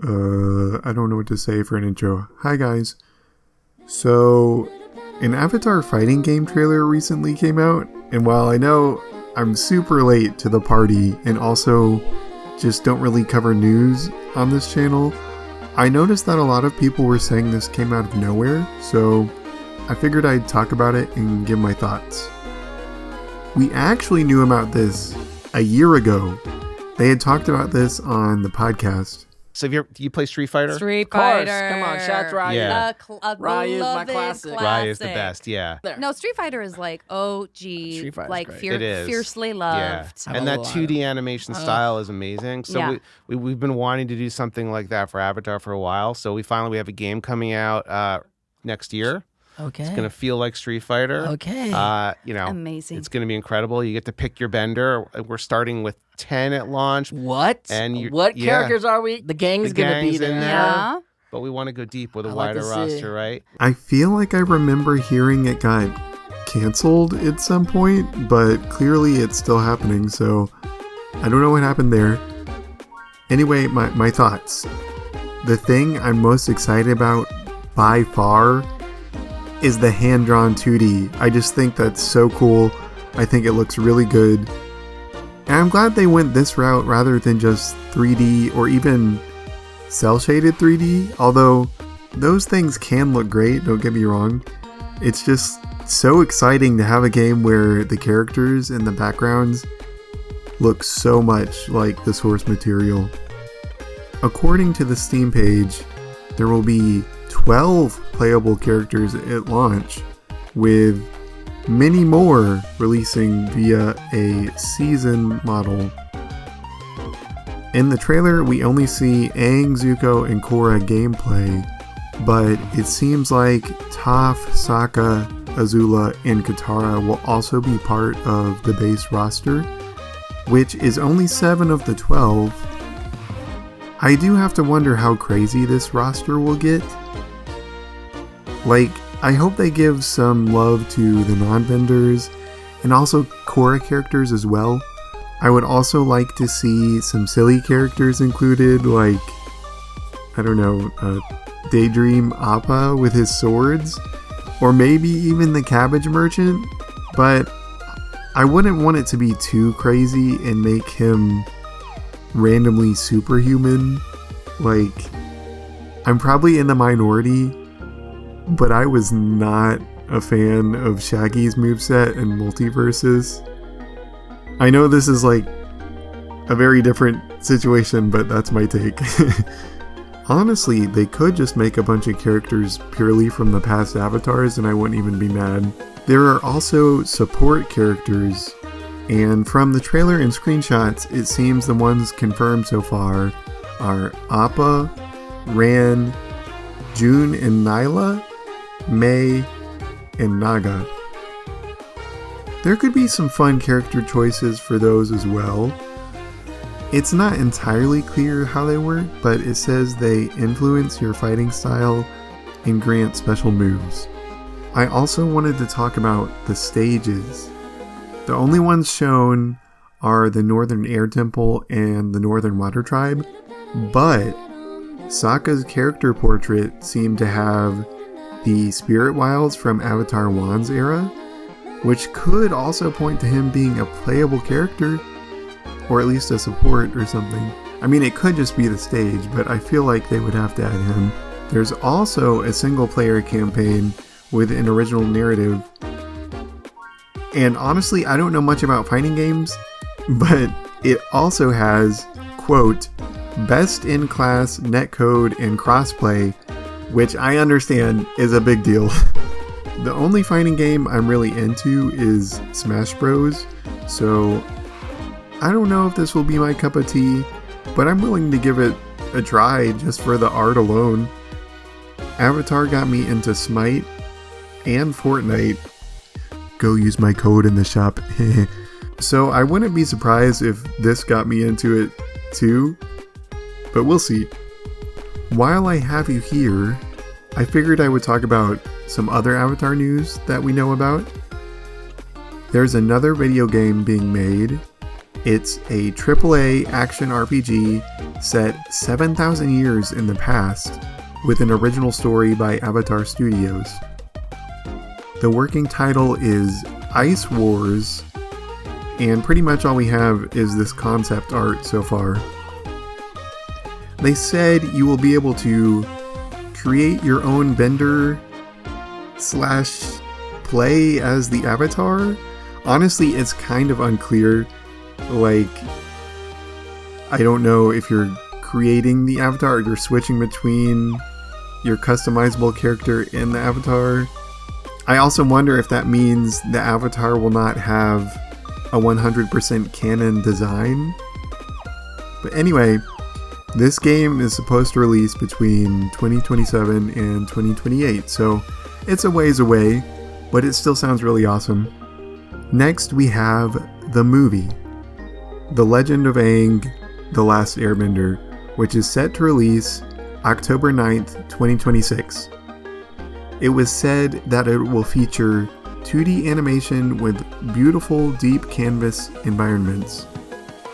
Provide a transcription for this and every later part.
I don't know what to say for an intro. Hi guys. So, an Avatar fighting game trailer recently came out, and while I know I'm super late to the party and also just don't really cover news on this channel, I noticed that a lot of people were saying this came out of nowhere, so I figured I'd talk about it and give my thoughts. We actually knew about this a year ago. They had talked about this on the podcast. So do you play Street Fighter? Street Fighter. Come on, shout out to Ryu. Yeah. Ryu's my classic. Ryu is the best, yeah. There. No, Street Fighter is like OG, like It is. fiercely loved. Yeah. And that 2D animation style is amazing. So we've been wanting to do something like that for Avatar for a while. So we finally have a game coming out next year. Okay. It's gonna feel like Street Fighter. Okay. Amazing. It's gonna be incredible. You get to pick your bender. We're starting with 10 at launch. What? And what characters are we? The gang's gonna be there. Yeah. But we want to go deep with a wider roster, right? I feel like I remember hearing it got canceled at some point, but clearly it's still happening, so I don't know what happened there. Anyway, my thoughts. The thing I'm most excited about by far is the hand-drawn 2D. I just think that's so cool. I think it looks really good. And I'm glad they went this route rather than just 3D or even cel-shaded 3D, although those things can look great, don't get me wrong. It's just so exciting to have a game where the characters and the backgrounds look so much like the source material. According to the Steam page, there will be 12 playable characters at launch, with many more releasing via a season model. In the trailer, we only see Aang, Zuko, and Korra gameplay, but it seems like Toph, Sokka, Azula, and Katara will also be part of the base roster, which is only 7 of the 12. I do have to wonder how crazy this roster will get. Like, I hope they give some love to the non-vendors and also Korra characters as well. I would also like to see some silly characters included, like, I don't know, Daydream Appa with his swords, or maybe even the Cabbage Merchant, but I wouldn't want it to be too crazy and make him randomly superhuman. Like, I'm probably in the minority, but I was not a fan of Shaggy's moveset in Multiverses. I know this is like a very different situation, but that's my take. Honestly, they could just make a bunch of characters purely from the past Avatars and I wouldn't even be mad. There are also support characters, and from the trailer and screenshots, it seems the ones confirmed so far are Appa, Ran, June and Nyla, May, and Naga. There could be some fun character choices for those as well. It's not entirely clear how they work, but it says they influence your fighting style and grant special moves. I also wanted to talk about the stages. The only ones shown are the Northern Air Temple and the Northern Water Tribe, but Sokka's character portrait seemed to have the Spirit Wilds from Avatar 1's era, which could also point to him being a playable character, or at least a support or something. I mean, it could just be the stage, but I feel like they would have to add him. There's also a single player campaign with an original narrative. And honestly, I don't know much about fighting games, but it also has, quote, best in class netcode and crossplay, which I understand is a big deal. The only fighting game I'm really into is Smash Bros, so I don't know if this will be my cup of tea, but I'm willing to give it a try just for the art alone. Avatar got me into Smite and Fortnite. Go use my code in the shop. So I wouldn't be surprised if this got me into it too, but we'll see. While I have you here, I figured I would talk about some other Avatar news that we know about. There's another video game being made. It's a AAA action RPG set 7,000 years in the past with an original story by Avatar Studios. The working title is Ice Wars, and pretty much all we have is this concept art so far. They said you will be able to create your own bender / play as the Avatar. Honestly, it's kind of unclear. Like, I don't know if you're creating the Avatar or you're switching between your customizable character and the Avatar. I also wonder if that means the Avatar will not have a 100% canon design. But anyway, this game is supposed to release between 2027 and 2028, so it's a ways away, but it still sounds really awesome. Next we have the movie, The Legend of Aang, The Last Airbender, which is set to release October 9th, 2026. It was said that it will feature 2D animation with beautiful deep canvas environments.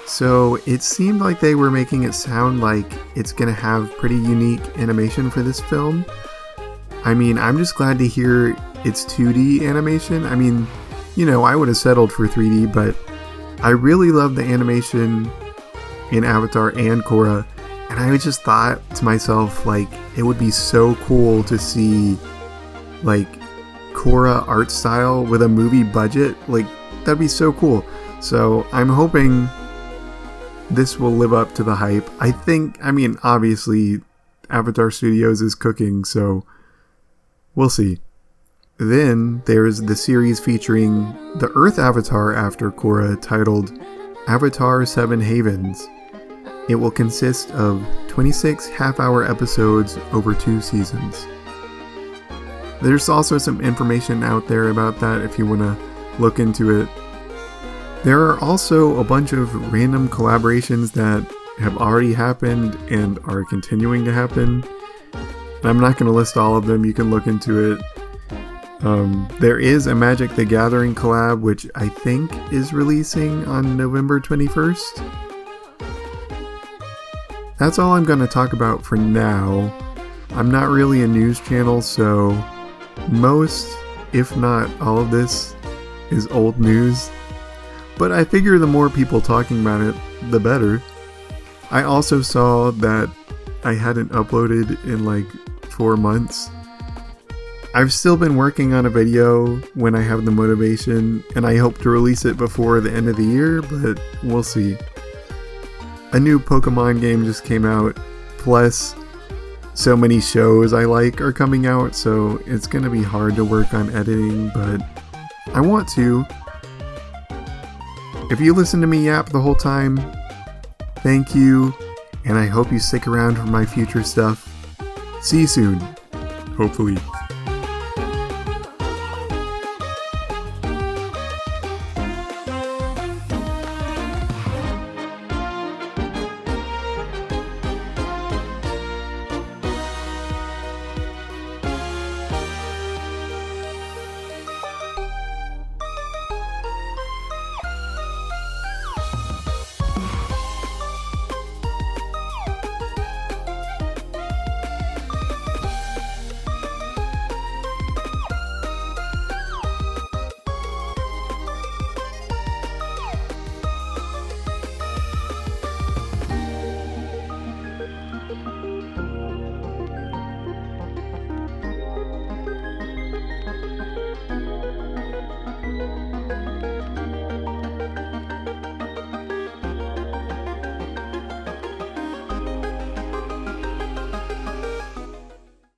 So it seemed like they were making it sound like it's gonna have pretty unique animation for this film. I mean, I'm just glad to hear it's 2D animation. I mean, you know, I would have settled for 3D, but I really love the animation in Avatar and Korra, and I just thought to myself, like, it would be so cool to see, like, Korra art style with a movie budget. Like, that'd be so cool. So I'm hoping this will live up to the hype. I mean, obviously, Avatar Studios is cooking, so we'll see. Then there's the series featuring the Earth Avatar after Korra, titled Avatar 7 Havens. It will consist of 26 half-hour episodes over 2 seasons. There's also some information out there about that if you want to look into it. There are also a bunch of random collaborations that have already happened and are continuing to happen. I'm not going to list all of them, you can look into it. There is a Magic the Gathering collab, which I think is releasing on November 21st. That's all I'm going to talk about for now. I'm not really a news channel, so most, if not all of this, is old news. But I figure the more people talking about it, the better. I also saw that I hadn't uploaded in like 4 months. I've still been working on a video when I have the motivation, and I hope to release it before the end of the year, but we'll see. A new Pokemon game just came out, plus so many shows I like are coming out, so it's gonna be hard to work on editing, but I want to. If you listen to me yap the whole time, thank you, and I hope you stick around for my future stuff. See you soon, hopefully.